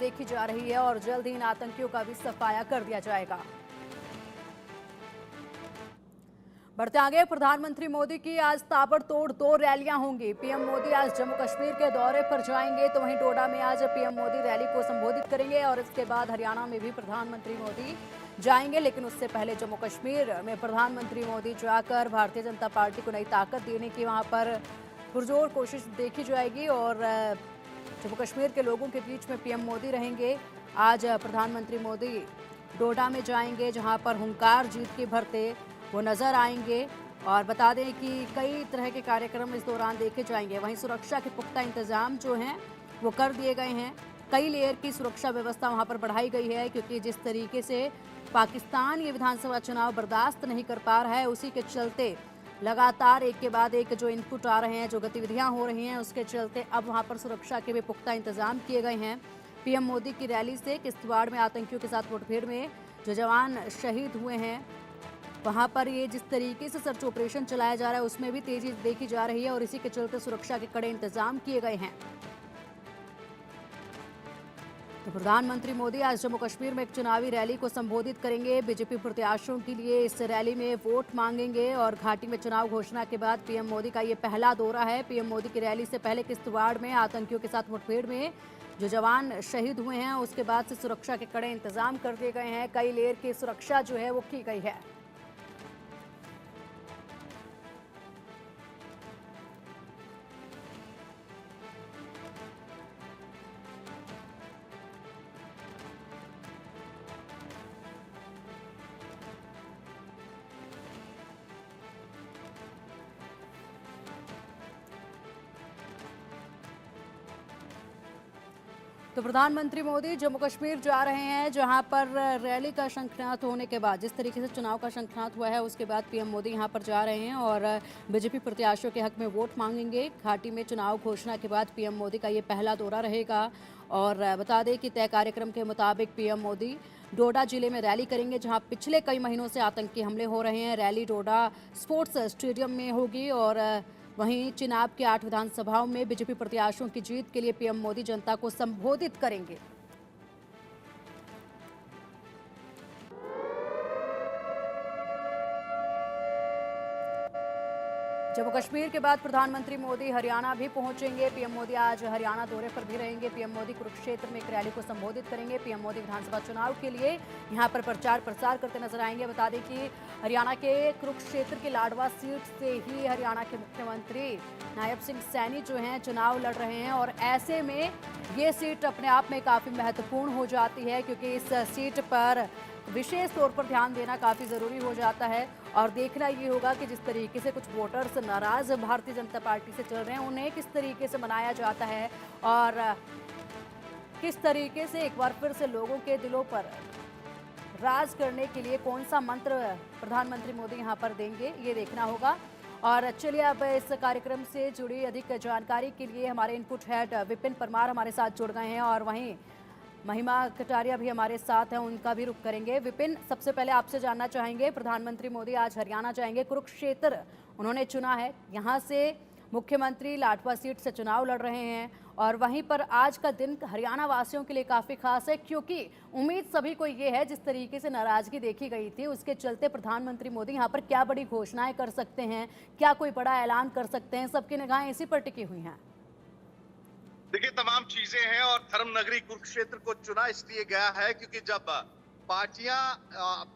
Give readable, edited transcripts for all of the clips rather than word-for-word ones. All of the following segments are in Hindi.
देखी जा रही है और जल्द ही इन आतंकियों का भी सफाया कर दिया जाएगा। बढ़ते आगे, प्रधानमंत्री मोदी की आज ताबड़तोड़ 2 रैलियां होंगी। पीएम मोदी आज जम्मू कश्मीर के दौरे पर जाएंगे, तो वहीं डोडा में आज पीएम मोदी रैली को संबोधित करेंगे और इसके बाद हरियाणा में भी प्रधानमंत्री मोदी जाएंगे। लेकिन उससे पहले जम्मू कश्मीर में प्रधानमंत्री मोदी जाकर भारतीय जनता पार्टी को नई ताकत देने की वहां पर पुरजोर कोशिश देखी जाएगी और जम्मू कश्मीर के लोगों के बीच में पीएम मोदी रहेंगे। आज प्रधानमंत्री मोदी डोडा में जाएंगे, जहां पर हुंकार जीत के भरते वो नजर आएंगे और बता दें कि कई तरह के कार्यक्रम इस दौरान देखे जाएंगे। वहीं सुरक्षा के पुख्ता इंतजाम जो हैं वो कर दिए गए हैं। कई लेयर की सुरक्षा व्यवस्था वहां पर बढ़ाई गई है, क्योंकि जिस तरीके से पाकिस्तान ये विधानसभा चुनाव बर्दाश्त नहीं कर पा रहा है, उसी के चलते लगातार एक के बाद एक जो इनपुट आ रहे हैं, जो गतिविधियां हो रही हैं, उसके चलते अब वहां पर सुरक्षा के भी पुख्ता इंतजाम किए गए हैं। पीएम मोदी की रैली से किश्तवाड़ में आतंकियों के साथ मुठभेड़ में जो जवान शहीद हुए हैं, वहां पर ये जिस तरीके से सर्च ऑपरेशन चलाया जा रहा है उसमें भी तेजी देखी जा रही है और इसी के चलते सुरक्षा के कड़े इंतजाम किए गए हैं। तो प्रधानमंत्री मोदी आज जम्मू कश्मीर में एक चुनावी रैली को संबोधित करेंगे। बीजेपी प्रत्याशियों के लिए इस रैली में वोट मांगेंगे और घाटी में चुनाव घोषणा के बाद पीएम मोदी का ये पहला दौरा है। पीएम मोदी की रैली से पहले किश्तवाड़ में आतंकियों के साथ मुठभेड़ में जो जवान शहीद हुए हैं, उसके बाद से सुरक्षा के कड़े इंतजाम कर दिए गए हैं। कई लेयर की सुरक्षा जो है वो की गई है। तो प्रधानमंत्री मोदी जम्मू कश्मीर जा रहे हैं, जहां पर रैली का शंखनाद होने के बाद, जिस तरीके से चुनाव का शंखनाद हुआ है, उसके बाद पीएम मोदी यहां पर जा रहे हैं और बीजेपी प्रत्याशियों के हक में वोट मांगेंगे। घाटी में चुनाव घोषणा के बाद पीएम मोदी का ये पहला दौरा रहेगा और बता दें कि तय कार्यक्रम के मुताबिक पीएम मोदी डोडा जिले में रैली करेंगे, जहां पिछले कई महीनों से आतंकी हमले हो रहे हैं। रैली डोडा स्पोर्ट्स स्टेडियम में होगी और वहीं चिनाब के 8 विधानसभाओं में बीजेपी प्रत्याशियों की जीत के लिए पीएम मोदी जनता को संबोधित करेंगे। जम्मू कश्मीर के बाद प्रधानमंत्री मोदी हरियाणा भी पहुंचेंगे। पीएम मोदी आज हरियाणा दौरे पर भी रहेंगे। पीएम मोदी कुरुक्षेत्र में एक रैली को संबोधित करेंगे। पीएम मोदी विधानसभा चुनाव के लिए यहां पर प्रचार प्रसार करते नजर आएंगे। बता दें कि हरियाणा के कुरुक्षेत्र की लाडवा सीट से ही हरियाणा के मुख्यमंत्री नायब सिंह सैनी जो हैं चुनाव लड़ रहे हैं और ऐसे में ये सीट अपने आप में काफ़ी महत्वपूर्ण हो जाती है, क्योंकि इस सीट पर विशेष तौर पर ध्यान देना काफ़ी ज़रूरी हो जाता है और देखना ये होगा कि जिस तरीके से कुछ वोटर्स नाराज़ भारतीय जनता पार्टी से चल रहे हैं, उन्हें किस तरीके से मनाया जाता है और किस तरीके से एक बार फिर से लोगों के दिलों पर राज करने के लिए कौन सा मंत्र प्रधानमंत्री मोदी यहाँ पर देंगे, ये देखना होगा। और चलिए अब इस कार्यक्रम से जुड़ी अधिक जानकारी के लिए हमारे इनपुट हेड विपिन परमार हमारे साथ जुड़ गए हैं और वहीं महिमा कटारिया भी हमारे साथ हैं, उनका भी रुख करेंगे। विपिन, सबसे पहले आपसे जानना चाहेंगे, प्रधानमंत्री मोदी आज हरियाणा जाएंगे, कुरुक्षेत्र उन्होंने चुना है, यहाँ से मुख्यमंत्री लाडवा सीट से चुनाव लड़ रहे हैं और वहीं पर आज का दिन हरियाणा वासियों के लिए काफ़ी खास है, क्योंकि उम्मीद सभी को ये है, जिस तरीके से नाराजगी देखी गई थी उसके चलते प्रधानमंत्री मोदी यहाँ पर क्या बड़ी घोषणाएं कर सकते हैं, क्या कोई बड़ा ऐलान कर सकते हैं, सबकी निगाहें इसी पर टिकी हुई हैं। देखिए, तमाम चीजें हैं और धर्म नगरी कुरुक्षेत्र को चुना इसलिए गया है क्योंकि जब पार्टियां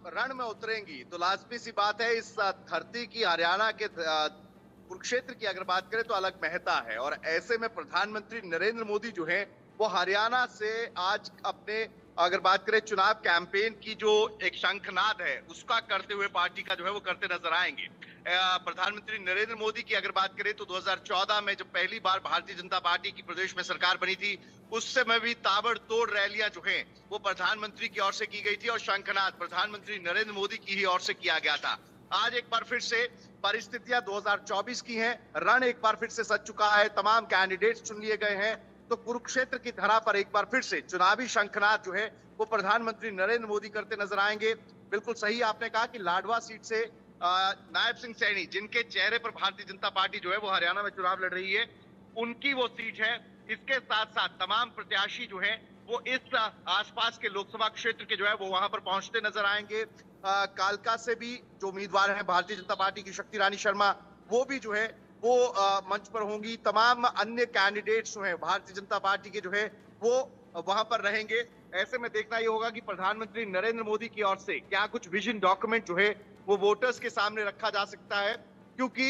रण में उतरेंगी तो लाजमी सी बात है, इस धरती की, हरियाणा के कुरुक्षेत्र की अगर बात करें तो अलग महत्ता है और ऐसे में प्रधानमंत्री नरेंद्र मोदी जो है वो हरियाणा से आज अपने, अगर बात करें चुनाव कैंपेन की, जो एक शंखनाद है उसका करते हुए पार्टी का जो है वो करते नजर आएंगे। प्रधानमंत्री नरेंद्र मोदी की अगर बात करें तो 2014 में जब पहली बार भारतीय जनता पार्टी की प्रदेश में सरकार बनी थी, उस समय भी ताबड़तोड़ रैलियां जो हैं वो प्रधानमंत्री की ओर से की गई थी और शंखनाद प्रधानमंत्री नरेंद्र मोदी की ही ओर से किया गया था। आज एक बार फिर से परिस्थितियां 2024 की हैं, रण एक बार फिर से सज चुका है, तमाम कैंडिडेट्स चुन लिए गए हैं, तो कुरुक्षेत्र की धरा पर एक बार फिर से चुनावी शंखनाद जो है वो प्रधानमंत्री नरेंद्र मोदी करते नजर आएंगे। बिल्कुल सही आपने कहा कि लाडवा सीट से नायब सिंह सैनी, जिनके चेहरे पर भारतीय जनता पार्टी जो है वो हरियाणा में चुनाव लड़ रही है, उनकी वो सीट है। इसके साथ साथ तमाम प्रत्याशी जो हैं वो इस आसपास के लोकसभा क्षेत्र के जो है वो वहां पर पहुंचते नजर आएंगे। कालका से भी जो उम्मीदवार हैं भारतीय जनता पार्टी की शक्ति रानी शर्मा, वो भी जो है वो मंच पर होंगी। तमाम अन्य कैंडिडेट्स जो हैं भारतीय जनता पार्टी के जो है वो वहां पर रहेंगे। ऐसे में देखना ये होगा कि प्रधानमंत्री नरेंद्र मोदी की ओर से क्या कुछ विजन डॉक्यूमेंट जो है वो वोटर्स के सामने रखा जा सकता है, क्योंकि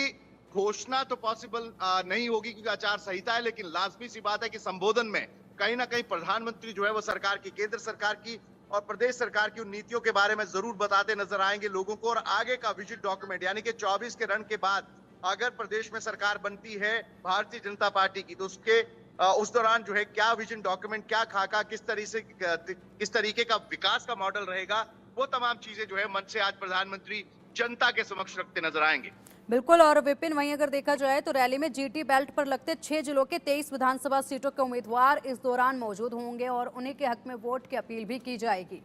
घोषणा तो पॉसिबल नहीं होगी क्योंकि आचार संहिता है, लेकिन लाजमी सी बात है कि संबोधन में कहीं ना कहीं प्रधानमंत्री जो है वो सरकार की, केंद्र सरकार की और प्रदेश सरकार की उन नीतियों के बारे में जरूर बताते नजर आएंगे लोगों को। और आगे का विजन डॉक्यूमेंट यानी कि 24 के रन के बाद अगर प्रदेश में सरकार बनती है भारतीय जनता पार्टी की, तो उसके उस दौरान जो है क्या विजन डॉक्यूमेंट, क्या खाका, किस तरीके का विकास का मॉडल रहेगा, वो तमाम चीजें जो है मन से आज प्रधानमंत्री जनता के समक्ष रखते नजर आएंगे। बिल्कुल। और विपिन, वहीं अगर देखा जाए तो रैली में जीटी बेल्ट पर लगते 6 जिलों के 23 विधानसभा सीटों के उम्मीदवार इस दौरान मौजूद होंगे और उन्हीं के हक में वोट की अपील भी की जाएगी।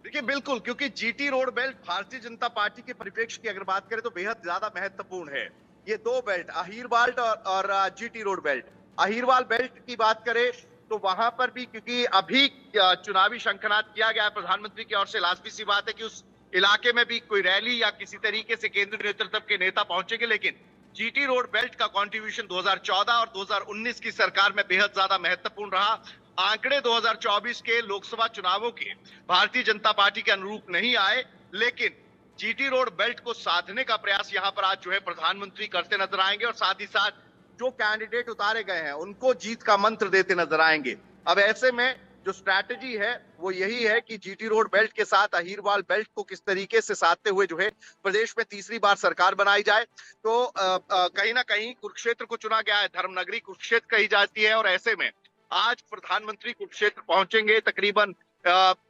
देखिए बिल्कुल, क्योंकि GT road belt Bharatiya Janata party के परिप्रेक्ष्य की अगर बात करें तो बेहद ज्यादा महत्वपूर्ण है। ये दो बेल्ट, अहीरवाल और GT road belt. Ahirwal belt की बात करें तो वहां पर भी क्योंकि अभी चुनावी शंखनाद किया गया है प्रधानमंत्री की ओर से, लाजमी सी बात है कि उस इलाके में भी कोई रैली या किसी तरीके से केंद्रीय नेतृत्व के नेता पहुंचेंगे। लेकिन जीटी रोड बेल्ट का कंट्रीब्यूशन 2014 और 2019 की सरकार में बेहद ज्यादा महत्वपूर्ण रहा। आंकड़े 2024 के लोकसभा चुनावों के भारतीय जनता पार्टी के अनुरूप नहीं आए, लेकिन जीटी रोड बेल्ट को साधने का प्रयास यहां पर आज जो है प्रधानमंत्री करते नजर आएंगे और साथ ही साथ जो कैंडिडेट उतारे गए हैं उनको जीत का मंत्र देते नजर आएंगे। अब ऐसे में जो स्ट्रैटेजी है वो यही है कि जीटी रोड बेल्ट के साथ अहीरवाल बेल्ट को किस तरीके से साधते हुए जो है प्रदेश में तीसरी बार सरकार बनाई जाए। तो कहीं ना कहीं कुरुक्षेत्र को चुना गया है, धर्मनगरी कुरुक्षेत्र कही जाती है, और ऐसे में आज प्रधानमंत्री कुरुक्षेत्र पहुंचेंगे। तकरीबन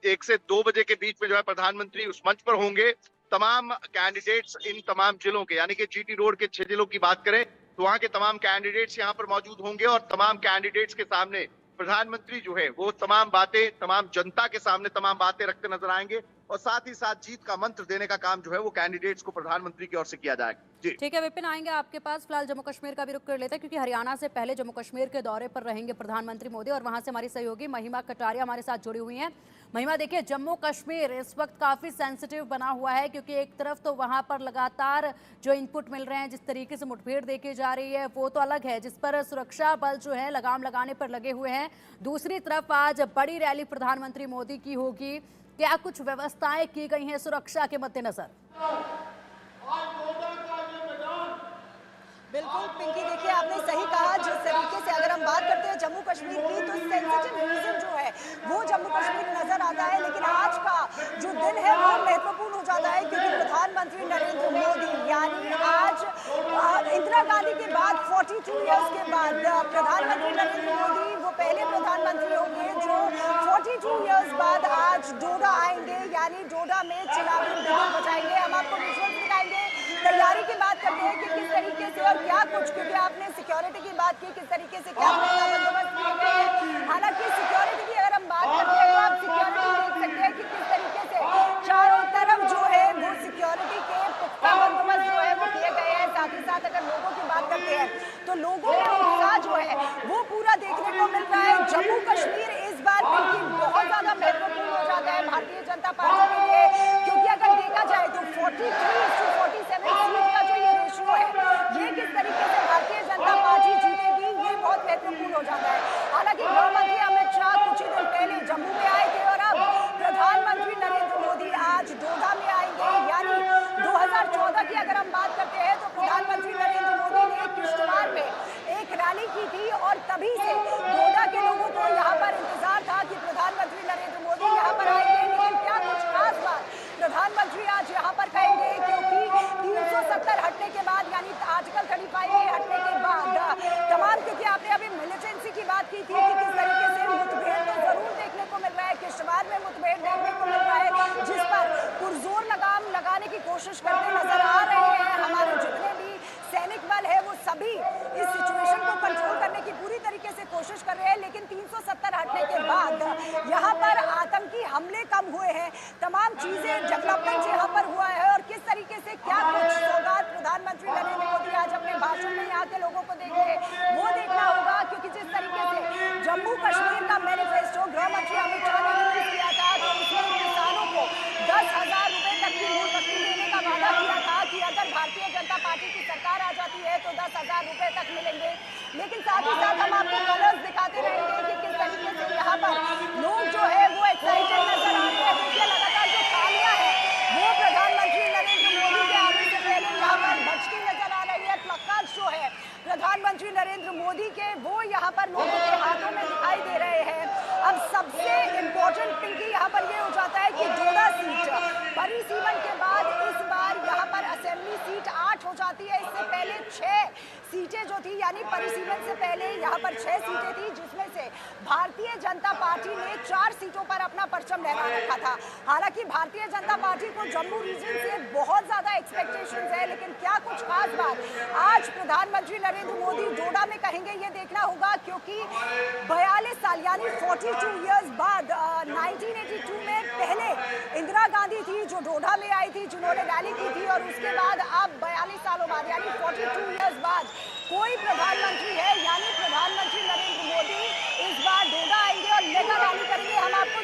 1 से 2 बजे के बीच में जो है प्रधानमंत्री उस मंच पर होंगे। तमाम कैंडिडेट्स इन तमाम जिलों के, यानी कि जीटी रोड के 6 जिलों की बात करें तो वहां के तमाम कैंडिडेट्स यहां पर मौजूद होंगे और तमाम कैंडिडेट्स के सामने प्रधानमंत्री जो है वो तमाम बातें, तमाम जनता के सामने तमाम बातें रखते नजर आएंगे और साथ ही साथ जीत का मंत्र देने का काम जो है वो कैंडिडेट्स को प्रधानमंत्री की ओर से किया जाएगा। जी ठीक है विपिन, आएंगे आपके पास। फिलहाल जम्मू कश्मीर का भी रुख कर लेते हैं क्योंकि हरियाणा से पहले जम्मू कश्मीर के दौरे पर रहेंगे प्रधानमंत्री मोदी और वहां से हमारी सहयोगी महिमा कटारिया हमारे साथ जुड़ी हुई हैं। महिमा, देखिए जम्मू कश्मीर इस वक्त काफी सेंसिटिव बना हुआ है क्योंकि एक तरफ तो वहां पर लगातार जो इनपुट मिल रहे हैं, जिस तरीके से मुठभेड़ देखी जा रही है वो तो अलग है, जिस पर सुरक्षा बल जो है लगाम लगाने पर लगे हुए हैं। दूसरी तरफ आज बड़ी रैली प्रधानमंत्री मोदी की होगी, क्या कुछ व्यवस्थाएं की गई हैं सुरक्षा के मद्देनजर? बिल्कुल पिंकी, देखिए आपने सही कहा। जिस तरीके से अगर हम बात करते हैं जम्मू कश्मीर की तो सेंसिटिव रीजन जो है वो जम्मू कश्मीर नजर आता है, लेकिन आज का जो दिन है वो महत्वपूर्ण हो जाता है क्योंकि प्रधानमंत्री नरेंद्र मोदी यानी आज इंदिरा गांधी के बाद 42 इयर्स के बाद प्रधानमंत्री नरेंद्र मोदी वो पहले प्रधानमंत्री होंगे जो 42 इयर्स बाद आज डोडा आएंगे, यानी डोडा में चुनावी बिगुल बजाएंगे। हम आपको विजुअल्स दिखाएंगे। तैयारी की बात करते हैं कि किस तरीके से और क्या कुछ, क्योंकि आपने सिक्योरिटी की बात की, किस तरीके से क्या बंदोबस्त किए गए हैं। हालांकि सिक्योरिटी की अगर हम बात करते हैं तो आप सिक्योरिटी देख सकते हैं कि किस तरीके से चारों तरफ जो है वो सिक्योरिटी के पुख्ता बंदोबस्त जो है वो किए गए हैं। साथ ही साथ अगर लोगों की बात करते हैं तो लोगों का उत्साह जो है वो पूरा देखने को मिल रहा है। जम्मू कश्मीर इस बार बहुत ज्यादा महत्वपूर्ण हो जाता है भारतीय जनता पार्टी के लिए, क्योंकि अगर देखा जाए तो 43-47 सीट का जो ये रेशियो है ये किस तरीके से भारतीय जनता पार्टी जीतेगी ये बहुत महत्वपूर्ण हो जाता है। हालांकि गृह मंत्री अमित शाह कुछ ही दिन पहले जम्मू में आए थे और अब प्रधानमंत्री नरेंद्र मोदी आज डोडा में आएंगे। यानी 2014 की अगर हम बात करते हैं तो प्रधानमंत्री नरेंद्र मोदी ने किश्तवाड़ में एक रैली की थी और तभी से डोडा के लोगों को यहाँ पर इंतजार था कि प्रधानमंत्री नरेंद्र मोदी यहाँ पर आएंगे। लेकिन क्या कुछ खास बात प्रधानमंत्री आज यहाँ पर कहेंगे, क्योंकि 370 हटने के बाद यानी आर्टिकल 35 हटने के बाद तमाम, क्योंकि आपने अभी मिलिटेंसी की बात की थी कि किस तरीके से मुठभेड़ तो जरूर देखने को मिल रहा है, किश्तवाड़ में मुठभेड़ देखने को मिल रहा है जिस पर पुरजोर लगाम लगाने की कोशिश करते नजर आ रहे हैं। हमारे जितने भी सैनिक बल है वो सभी इस सिचुएशन को कंट्रोल करने की पूरी तरीके से कोशिश कर रहे हैं, लेकिन 370 हटने के बाद यहाँ पर आतंकी हमले कम हुए हैं, तमाम चीजें डेवलपमेंट यहाँ पर हुआ है और किस तरीके से क्या कुछ सौगात प्रधानमंत्री नरेंद्र मोदी आज अपने भाषण में यहाँ के लोगों को देंगे वो देखना होगा। क्योंकि जिस तरीके से जम्मू कश्मीर का मैनिफेस्टो गृह मंत्री अमित शाह ने रिलीज किया था, तो उसमें किसानों को 10,000 रुपए तक की मूल देने का वादा किया था कि अगर भारतीय जनता पार्टी की सरकार आ जाती है तो 10,000 रुपए तक मिलेंगे। लेकिन साथ ही साथ हम आपको कलर्स दिखाते रहेंगे कि किस तरीके से यहाँ पर लोग जो है वो एक्साइटेड नजर आ रहे हैं। देखिए लगातार जो थालियां है वो प्रधानमंत्री नरेंद्र मोदी के आने से पहले यहाँ पर बजती नजर आ रही है। प्लकार्ड जो है प्रधानमंत्री नरेंद्र मोदी के वो यहाँ पर लोगों के हाथों में दिखाई दे रहे हैं। अब सबसे इम्पोर्टेंट पिंकी यहाँ पर ये हो जाता है कि डोडा सीट परिसीमन के बाद इस बार यहाँ पर असेंबली सीट 8 हो जाती है। इससे पहले 6 सीटें जो थी, यानी परिसीमन से पहले यहाँ पर 6 सीटें थी, जिसमें से भारतीय जनता पार्टी ने 4 सीटों पर अपना परचम लहरा रखा था। हालांकि भारतीय जनता पार्टी को जम्मू रीजन से बहुत ज्यादा एक्सपेक्टेशंस है, लेकिन क्या कुछ खास बात आज प्रधानमंत्री नरेंद्र मोदी डोडा में कहेंगे ये देखना होगा, क्योंकि 42 साल यानी 42 इयर्स बाद 1982 में पहले इंदिरा गांधी थी जो डोडा में आई थी, जिन्होंने रैली की थी, और उसके बाद अब 42 सालों बाद यानी 42 इयर्स बाद कोई प्रधानमंत्री है, यानी प्रधानमंत्री नरेंद्र मोदी इस बार डोडा आएंगे और मेगा रैली करेंगे। हम आपको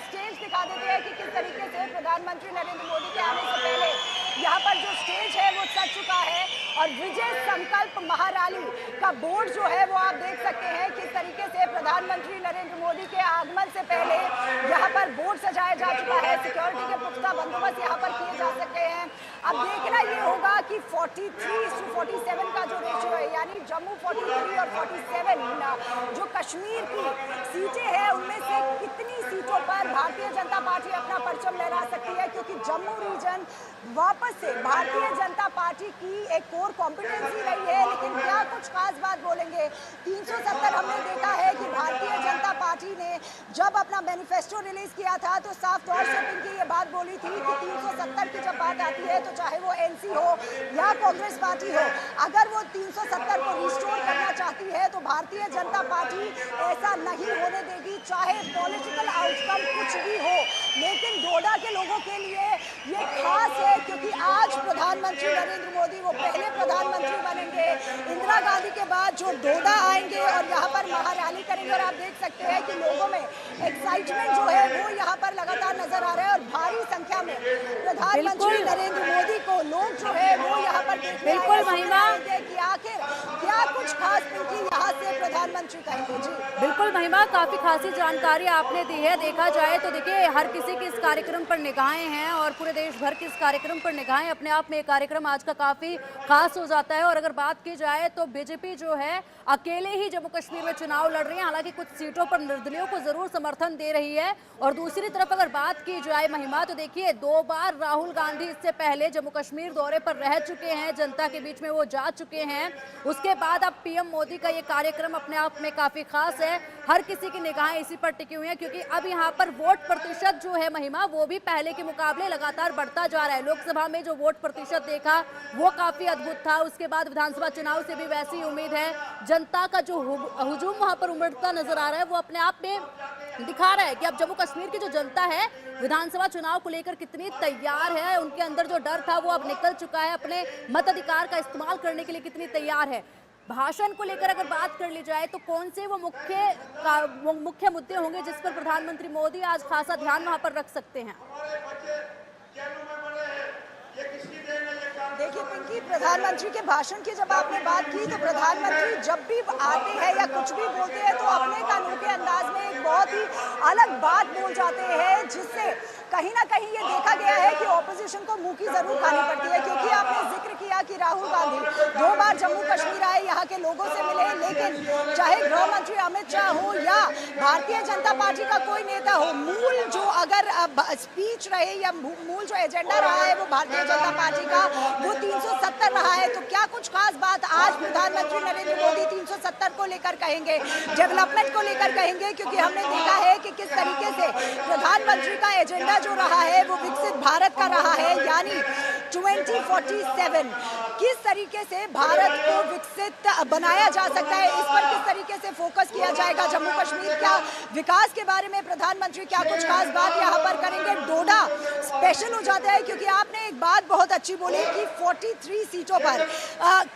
स्टेज दिखा देते हैं कि किस तरीके से प्रधानमंत्री नरेंद्र मोदी के आने से पहले यहाँ पर जो स्टेज है वो सज चुका है, और विजय संकल्प महारैली का बोर्ड जो है वो आप देख सकते हैं किस तरीके से प्रधानमंत्री नरेंद्र मोदी के आगमन से पहले यहाँ पर बोर्ड सजाया जा चुका है। सिक्योरिटी के पुख्ता बंदोबस्त यहाँ पर किए जा सकते हैं। अब देखना ये होगा कि 43:47 का जो रेशियो है, यानी जम्मू 43 और 47 जो कश्मीर की सीटें हैं उनमें से कितनी सीटों पर भारतीय जनता पार्टी अपना परचम लहरा सकती है, क्योंकि जम्मू रीजन वापस से भारतीय जनता पार्टी की एक कोर कॉम्पिटेंसी रही है। लेकिन क्या कुछ खास बात बोलेंगे? 370 हमने देखा है कि भारतीय जनता पार्टी ने जब अपना मैनिफेस्टो रिलीज किया था तो साफ तौर से इनकी ये बात बोली थी कि 370 की जब बात आती है तो चाहे वो एनसी हो या कांग्रेस पार्टी हो, अगर वो 370 को रिस्टोर करना चाहती है तो भारतीय जनता पार्टी ऐसा नहीं होने देगी, चाहे पॉलिटिकल आउटकम कुछ भी हो। लेकिन डोडा के लोगों के लिए ये खास है, क्योंकि आज प्रधानमंत्री नरेंद्र मोदी वो पहले प्रधानमंत्री बनेंगे इंदिरा गांधी के बाद जो डोडा आएंगे और यहाँ पर महारैली करेंगे। और आप देख सकते हैं कि लोगों में एक्साइटमेंट जो है वो यहाँ पर लगातार नजर आ रहा है, और भारी संख्या में प्रधानमंत्री नरेंद्र मोदी को लोग जो है वो यहाँ पर बिल्कुल महिमा कि आखिर क्या कुछ खास पिंकी यहाँ से प्रधानमंत्री कहेंगे। जी बिल्कुल महिमा, काफी खासी जानकारी आपने दी है। देखा जाए तो देखिए हर किसी की इस कार्यक्रम पर निगाहें हैं और पूरे देश भर की इस कार्यक्रम पर निगाहें। अपने आप में ये कार्यक्रम आज का काफी खास हो जाता है। और अगर बात की जाए तो बीजेपी जो है अकेले ही जम्मू कश्मीर में चुनाव लड़ रही है, हालांकि कुछ सीटों पर निर्दलीयों को जरूर समर्थन दे रही है। और दूसरी तरफ अगर बात की जाए महिमा, तो देखिए 2 बार राहुल गांधी इससे पहले जम्मू कश्मीर दौरे पर रह चुके हैं, जनता के बीच में वो जा चुके हैं। उसके बाद अब पीएम मोदी का ये कार्यक्रम अपने आप में काफी खास है। हर किसी की निगाहें इसी पर टिकी हुई हैं, क्योंकि अब यहाँ पर वोट प्रतिशत जो है महिमा वो भी पहले के मुकाबले लगातार बढ़ता जा रहा है। लोकसभा में जो वोट प्रतिशत देखा वो काफी अद्भुत था, उसके बाद विधानसभा चुनाव से भी वैसी उम्मीद है। जनता का जो हुजूम वहां पर उमड़ता नजर आ रहा है वो अपने आप में दिखा रहा है कि अब जम्मू कश्मीर की जो जनता है विधानसभा चुनाव को लेकर कितनी तैयार है। उनके अंदर जो डर था वो अब निकल चुका है, अपने मताधिकार का इस्तेमाल करने के लिए कितनी तैयार है। भाषण को लेकर अगर बात कर ली जाए तो कौन से वो मुख्य मुद्दे होंगे जिस पर प्रधानमंत्री मोदी आज खासा ध्यान वहां पर रख सकते हैं? देखिए पिंकी, प्रधानमंत्री के भाषण की जब आपने बात की तो प्रधानमंत्री जब भी आते हैं या कुछ भी बोलते हैं तो अपने कानून के अंदाज में एक बहुत ही अलग बात बोल जाते हैं, जिससे कहीं ना कहीं ये देखा गया है कि ऑपोजिशन को मुंह की जरूर खानी पड़ती है। क्योंकि आपने जिक्र किया कि राहुल गांधी 2 बार जम्मू कश्मीर आए, यहाँ के लोगों से मिले, लेकिन चाहे गृह मंत्री अमित शाह हो या भारतीय जनता पार्टी का कोई नेता हो, मूल जो अगर स्पीच रहे या मूल जो एजेंडा रहा है वो भारतीय जनता पार्टी का वो 370 रहा है। तो क्या कुछ खास बात आज प्रधानमंत्री नरेंद्र मोदी 370 को लेकर कहेंगे, डेवलपमेंट को लेकर कहेंगे? क्योंकि हमने देखा है कि किस तरीके से प्रधानमंत्री का एजेंडा जो रहा है वो विकसित भारत का रहा है, यानी 2047 किस तरीके से भारत को विकसित बनाया जा सकता है, इस पर किस तरीके से फोकस किया जाएगा। जम्मू कश्मीर का विकास के बारे में प्रधानमंत्री क्या कुछ खास बात यहाँ पर करेंगे। डोडा स्पेशल हो जाता है क्योंकि आपने एक बात बहुत अच्छी बोली कि 43 सीटों पर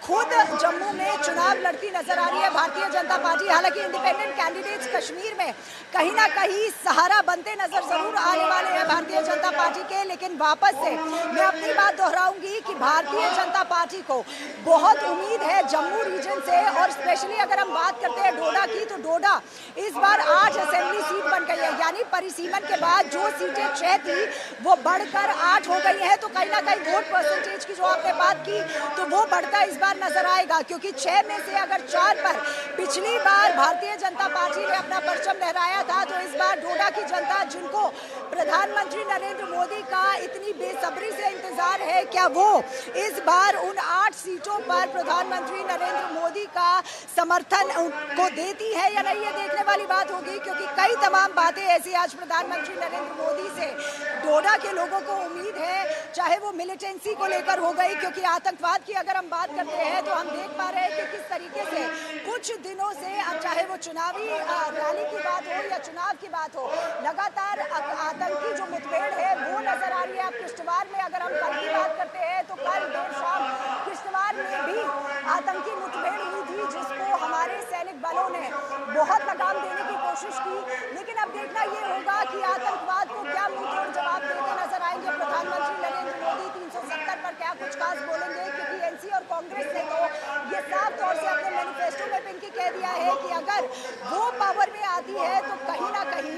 खुद जम्मू में चुनाव लड़ती नजर आ रही है भारतीय जनता पार्टी। हालांकि इंडिपेंडेंट कैंडिडेट्स कश्मीर में कहीं ना कहीं सहारा बनते नजर जरूर आने वाले हैं भारतीय जनता पार्टी के, लेकिन वापस से मैं अपनी बात दोहराऊंगी कि भारतीय जनता पार्टी को बहुत उम्मीद है जम्मू रीजन से, और स्पेशली अगर हम बात करते हैं डोडा की, तो डोडा इस बार 8 असेंबली सीट बन गई है, यानी परिसीमन के बाद जो सीटें 6 थी वो बढ़कर 8 हो गई है। तो कहीं ना कहीं वोट परसेंटेज की जो आपने बात की तो वो बढ़ता इस बार नजर आएगा, क्योंकि 6 में से अगर 4 पर पिछली बार भारतीय जनता पार्टी ने अपना परचम लहराया था, तो इस बार डोडा की जनता, जिनको प्रधानमंत्री नरेंद्र मोदी का इतनी बेसब्री से इंतजार है, क्या वो इस बार उन 8 सीटों पर प्रधानमंत्री नरेंद्र मोदी का समर्थन को देती है या नहीं, ये देखने वाली बात होगी। क्योंकि कई तमाम बातें ऐसी आज प्रधानमंत्री नरेंद्र मोदी से डोडा के लोगों को उम्मीद है, चाहे वो मिलिटेंसी को लेकर हो गई, क्योंकि आतंकवाद की अगर हम बात करते हैं तो हम देख पा रहे हैं कि किस तरीके से कुछ दिनों से, चाहे वो चुनावी रैली की बात हो या चुनाव की बात हो, लगातार आतंकी जो मुठभेड़ है वो नजर आ रही है। अब किश्तवाड़ में अगर हम कल की बात करते हैं तो कल देर शाम किश्तवाड़ में भी आतंकी मुठभेड़ हुई थी, जिसको हमारे सैनिक बलों ने बहुत लगाम देने की कोशिश की। लेकिन अब देखना ये होगा कि आतंकवाद को क्या मुंहतोड़ जवाब देते नजर आएंगे प्रधानमंत्री नरेंद्र मोदी। 370 पर क्या कुछ खास बोलेंगे, क्योंकि एनसी और कांग्रेस ने तो ये साफ तौर से अपने मैनिफेस्टो में पिंकी कह दिया है कि अगर वो पावर में आती है तो कहीं ना कहीं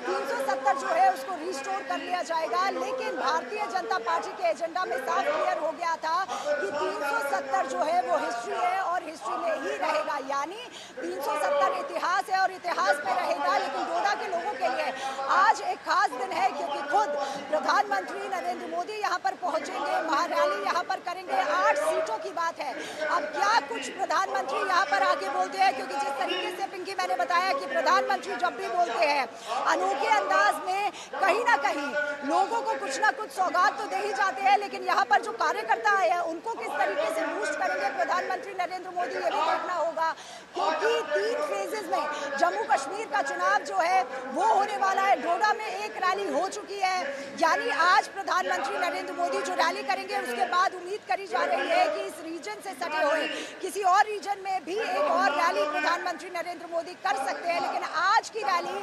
370 जो है उसको रिस्टोर कर लिया जाएगा। लेकिन भारतीय जनता पार्टी के एजेंडा में साफ क्लियर हो गया था कि 370 जो है वो हिस्ट्री है और हिस्ट्री में ही रहेगा, यानी 370 इतिहास है और इतिहास में रहेगा। लेकिन डोडा के लोगों के लिए आज एक खास दिन है, क्योंकि खुद प्रधानमंत्री नरेंद्र मोदी यहाँ पर पहुंचेंगे, महारैली यहाँ पर करेंगे। 8 सीटों की बात है। अब क्या कुछ प्रधानमंत्री यहाँ पर आके बोलते हैं, क्योंकि जिस तरीके से पिंकी मैंने बताया कि प्रधानमंत्री जब भी बोलते हैं अनोखे अंदाज में कहीं ना कहीं लोगों को कुछ ना कुछ सौगात तो दे ही जाते हैं, लेकिन यहाँ पर जो कार्यकर्ता है उनको किस तरीके से बूस्ट करेंगे प्रधानमंत्री नरेंद्र मोदी, ये भी देखना होगा। क्योंकि 3 फेजेस में जम्मू कश्मीर का चुनाव जो है वो होने वाला है। डोडा में एक रैली हो चुकी है, यानी आज प्रधानमंत्री नरेंद्र मोदी जो रैली करेंगे उसके बाद उम्मीद करी जा रही है कि इस रीजन से सटे हुए किसी और रीजन में भी एक और रैली प्रधानमंत्री नरेंद्र मोदी कर सकते हैं। लेकिन आज की रैली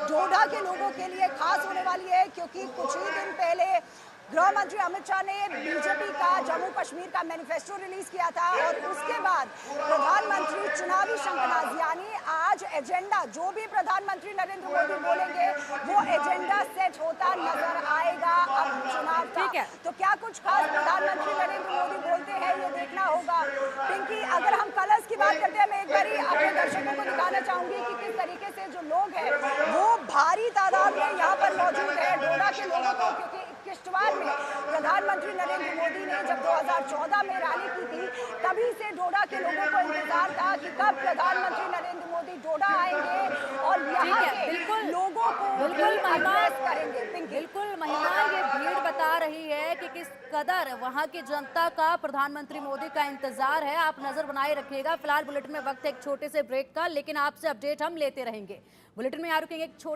डोडा के लोगों के लिए खास होने वाली है, क्योंकि कुछ ही दिन पहले गृह मंत्री अमित शाह ने बीजेपी का जम्मू कश्मीर का मैनिफेस्टो रिलीज किया था, और उसके बाद प्रधानमंत्री चुनावी शंखनाद, यानी आज एजेंडा जो भी प्रधानमंत्री नरेंद्र मोदी बोलेंगे वो एजेंडा सेट होता नजर आएगा अब चुनाव का। तो क्या कुछ खास प्रधानमंत्री नरेंद्र मोदी बोलते हैं ये देखना होगा। पिंकी, अगर हम कलर्स की बात करते हैं, मैं एक बार अपने दर्शकों को दिखाना चाहूंगी कि किस तरीके से जो लोग हैं वो भारी तादाद में यहाँ पर मौजूद है डोडा के लोगों को। क्योंकि किश्तवाड़ में प्रधानमंत्री नरेंद्र मोदी ने जब 2014 में रैली की थी, तभी से डोडा के लोगों को इंतजार था कि कब प्रधानमंत्री नरेंद्र मोदी डोडा आएंगे और यहाँ के लोगों को एड्रेस करेंगे। बिल्कुल महिमा, ये भीड़ बता रही है कि किस कदर वहाँ की जनता का प्रधानमंत्री मोदी का इंतजार है। आप नजर बनाए रखिएगा। फिलहाल बुलेटिन में वक्त है एक छोटे से ब्रेक का, लेकिन आपसे अपडेट हम लेते रहेंगे। बुलेटिन में यहाँ रुकेंगे एक